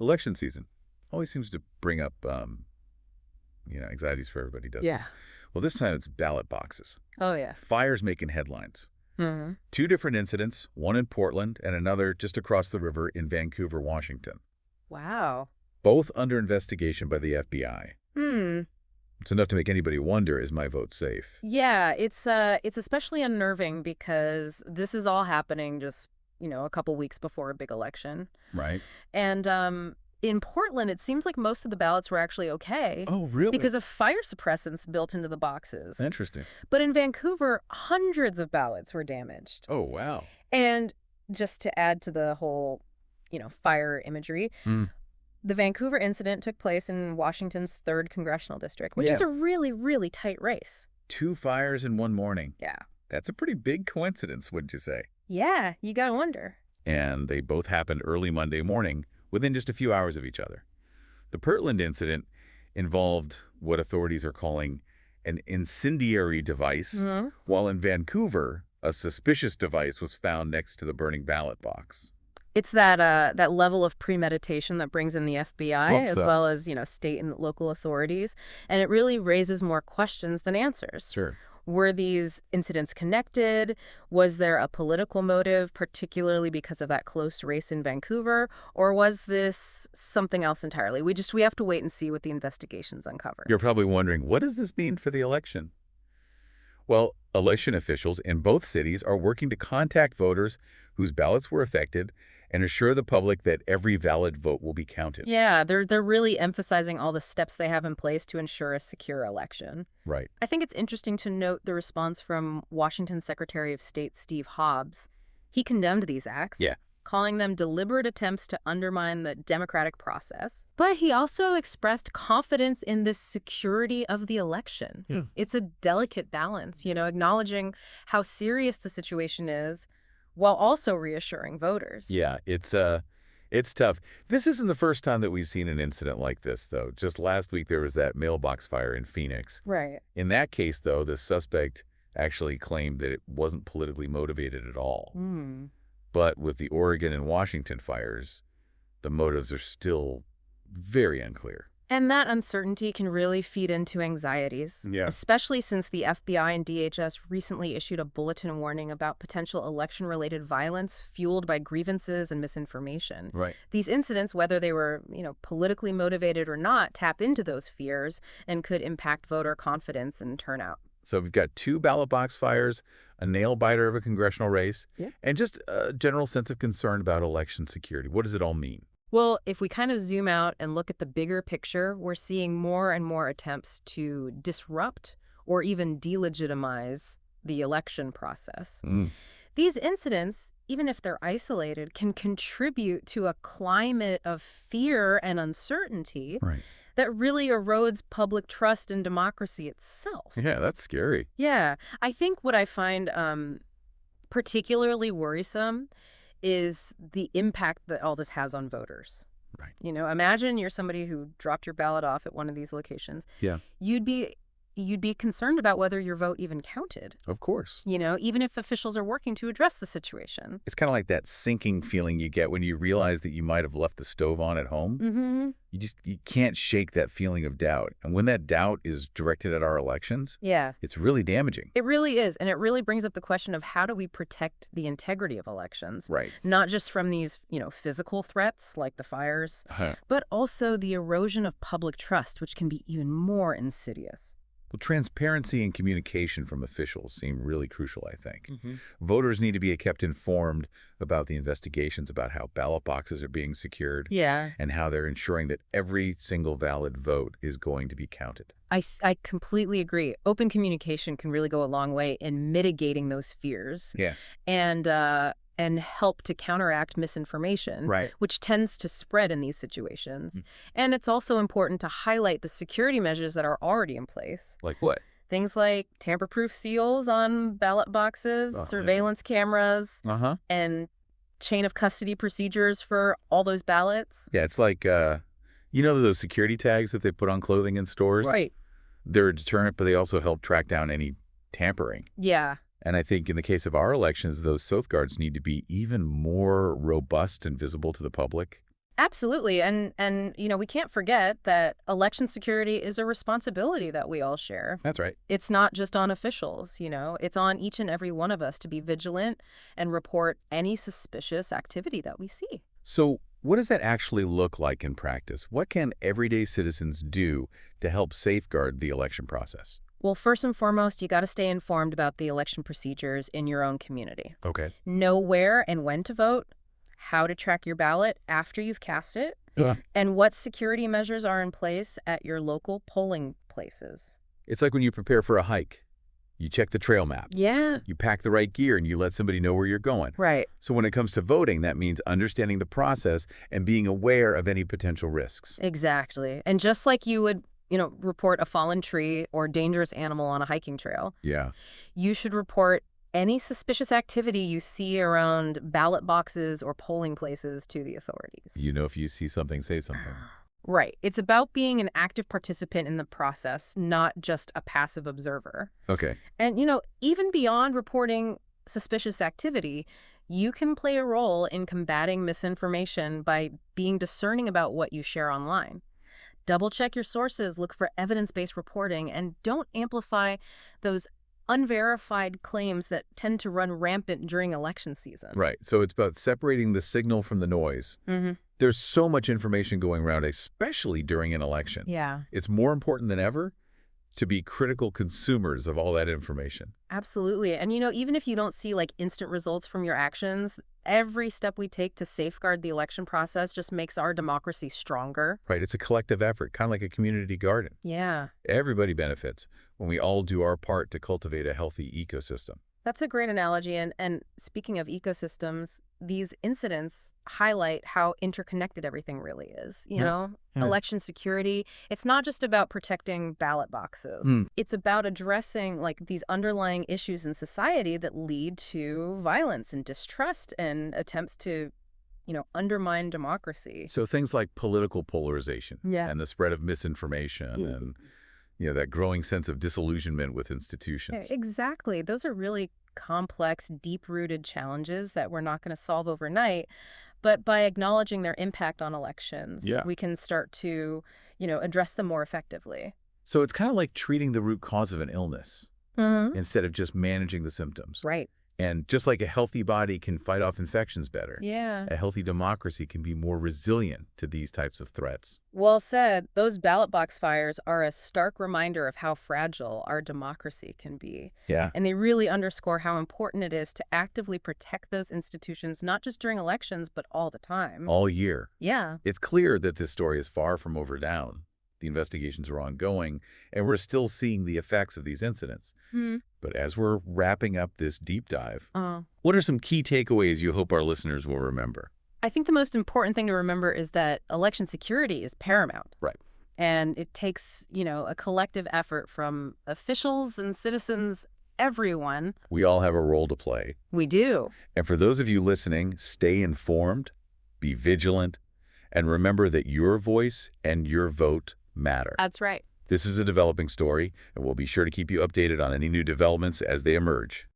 Election season always seems to bring up, anxieties for everybody, doesn't it? Yeah. Well, this time it's ballot boxes. Oh, yeah. Fires making headlines. Mhm. Two different incidents, one in Portland and another just across the river in Vancouver, Washington. Wow. Both under investigation by the FBI. Hmm. It's enough to make anybody wonder, is my vote safe? Yeah, it's especially unnerving because this is all happening just, a couple weeks before a big election. Right? And in Portland, it seems like most of the ballots were actually okay Oh, really? because of fire suppressants built into the boxes. Interesting. But in Vancouver, hundreds of ballots were damaged. Oh, wow. And just to add to the whole, fire imagery, Hmm. the Vancouver incident took place in Washington's 3rd congressional district, which Yeah. is a really, really tight race. Two fires in one morning. Yeah. That's a pretty big coincidence, wouldn't you say? Yeah, you gotta wonder. And they both happened early Monday morning within just a few hours of each other. The Portland incident involved what authorities are calling an incendiary device, Hmm. while in Vancouver, a suspicious device was found next to the burning ballot box. It's that level of premeditation that brings in the FBI What's as that? well as, state and local authorities, and it really raises more questions than answers. Sure. Were these incidents connected? Was there a political motive, particularly because of that close race in Vancouver? Or was this something else entirely? We have to wait and see what the investigations uncover. You're probably wondering, what does this mean for the election? Well, election officials in both cities are working to contact voters whose ballots were affected and assure the public that every valid vote will be counted. Yeah, they're really emphasizing all the steps they have in place to ensure a secure election. Right. I think it's interesting to note the response from Washington Secretary of State Steve Hobbs. He condemned these acts, Yeah. calling them deliberate attempts to undermine the democratic process. But he also expressed confidence in the security of the election. Yeah. It's a delicate balance, acknowledging how serious the situation is while also reassuring voters. Yeah, it's tough. This isn't the first time that we've seen an incident like this, though. Just last week, there was that mailbox fire in Phoenix. Right. In that case, though, the suspect actually claimed that it wasn't politically motivated at all. Hmm. But with the Oregon and Washington fires, the motives are still very unclear. And that uncertainty can really feed into anxieties, Yeah. especially since the FBI and DHS recently issued a bulletin warning about potential election-related violence fueled by grievances and misinformation. Right. These incidents, whether they were, politically motivated or not, tap into those fears and could impact voter confidence and turnout. So we've got two ballot box fires, a nail-biter of a congressional race, Yeah. and just a general sense of concern about election security. What does it all mean? Well, if we kind of zoom out and look at the bigger picture, we're seeing more and more attempts to disrupt or even delegitimize the election process. These incidents, even if they're isolated, can contribute to a climate of fear and uncertainty Right. that really erodes public trust in democracy itself. Yeah, that's scary. Yeah, I think what I find particularly worrisome is the impact that all this has on voters. Right. Imagine you're somebody who dropped your ballot off at one of these locations. Yeah. You'd be concerned about whether your vote even counted, Of course. even if officials are working to address the situation. It's kind of like that sinking feeling you get when you realize that you might have left the stove on at home. Mm-hmm. You can't shake that feeling of doubt. And when that doubt is directed at our elections, Yeah. it's really damaging. It really is. And it really brings up the question of how do we protect the integrity of elections? Right. Not just from these, physical threats like the fires, but also the erosion of public trust, which can be even more insidious. Well, transparency and communication from officials seem really crucial, I think. Mm-hmm. Voters need to be kept informed about the investigations, about how ballot boxes are being secured, Yeah. and how they're ensuring that every single valid vote is going to be counted. I completely agree. Open communication can really go a long way in mitigating those fears Yeah. and help to counteract misinformation, Right. which tends to spread in these situations. And it's also important to highlight the security measures that are already in place. Like what? Things like tamper-proof seals on ballot boxes, Oh, yeah. surveillance cameras, Uh-huh. and chain of custody procedures for all those ballots. Yeah, it's like, those security tags that they put on clothing in stores? Right. They're a deterrent, but they also help track down any tampering. Yeah. And I think in the case of our elections, those safeguards need to be even more robust and visible to the public. Absolutely. And we can't forget that election security is a responsibility that we all share. That's right. It's not just on officials. It's on each and every one of us to be vigilant and report any suspicious activity that we see. So what does that actually look like in practice? What can everyday citizens do to help safeguard the election process? Well, first and foremost, you got to stay informed about the election procedures in your own community. Okay. Know where and when to vote, how to track your ballot after you've cast it, Yeah. and what security measures are in place at your local polling places. It's like when you prepare for a hike. You check the trail map. Yeah. You pack the right gear and you let somebody know where you're going. Right. So when it comes to voting, that means understanding the process and being aware of any potential risks. Exactly. And just like you would report a fallen tree or dangerous animal on a hiking trail, Yeah. you should report any suspicious activity you see around ballot boxes or polling places to the authorities. If you see something, say something. Right. It's about being an active participant in the process, not just a passive observer. Okay. And, even beyond reporting suspicious activity, you can play a role in combating misinformation by being discerning about what you share online. Double-check your sources, look for evidence-based reporting, and don't amplify those unverified claims that tend to run rampant during election season. Right. So it's about separating the signal from the noise. Mm-hmm. There's so much information going around, especially during an election. Yeah. It's more important than ever to be critical consumers of all that information. Absolutely. And, even if you don't see instant results from your actions, every step we take to safeguard the election process just makes our democracy stronger. Right. It's a collective effort, kind of like a community garden. Yeah. Everybody benefits when we all do our part to cultivate a healthy ecosystem. That's a great analogy. And speaking of ecosystems, these incidents highlight how interconnected everything really is. Yeah. Election security, it's not just about protecting ballot boxes. It's about addressing these underlying issues in society that lead to violence and distrust and attempts to, undermine democracy. So things like political polarization Yeah. and the spread of misinformation and that growing sense of disillusionment with institutions. Exactly. Those are really complex, deep-rooted challenges that we're not going to solve overnight. But by acknowledging their impact on elections, Yeah. we can start to, address them more effectively. So it's kind of like treating the root cause of an illness Mm-hmm. instead of just managing the symptoms. Right. And just like a healthy body can fight off infections better, Yeah. a healthy democracy can be more resilient to these types of threats. Well said. Those ballot box fires are a stark reminder of how fragile our democracy can be. Yeah. And they really underscore how important it is to actively protect those institutions, not just during elections, but all the time. All year. Yeah. It's clear that this story is far from overdone. The investigations are ongoing, and we're still seeing the effects of these incidents. But as we're wrapping up this deep dive, what are some key takeaways you hope our listeners will remember? I think the most important thing to remember is that election security is paramount. Right. And it takes, a collective effort from officials and citizens, everyone. We all have a role to play. We do. And for those of you listening, stay informed, be vigilant, and remember that your voice and your vote matter. That's right. This is a developing story, and we'll be sure to keep you updated on any new developments as they emerge.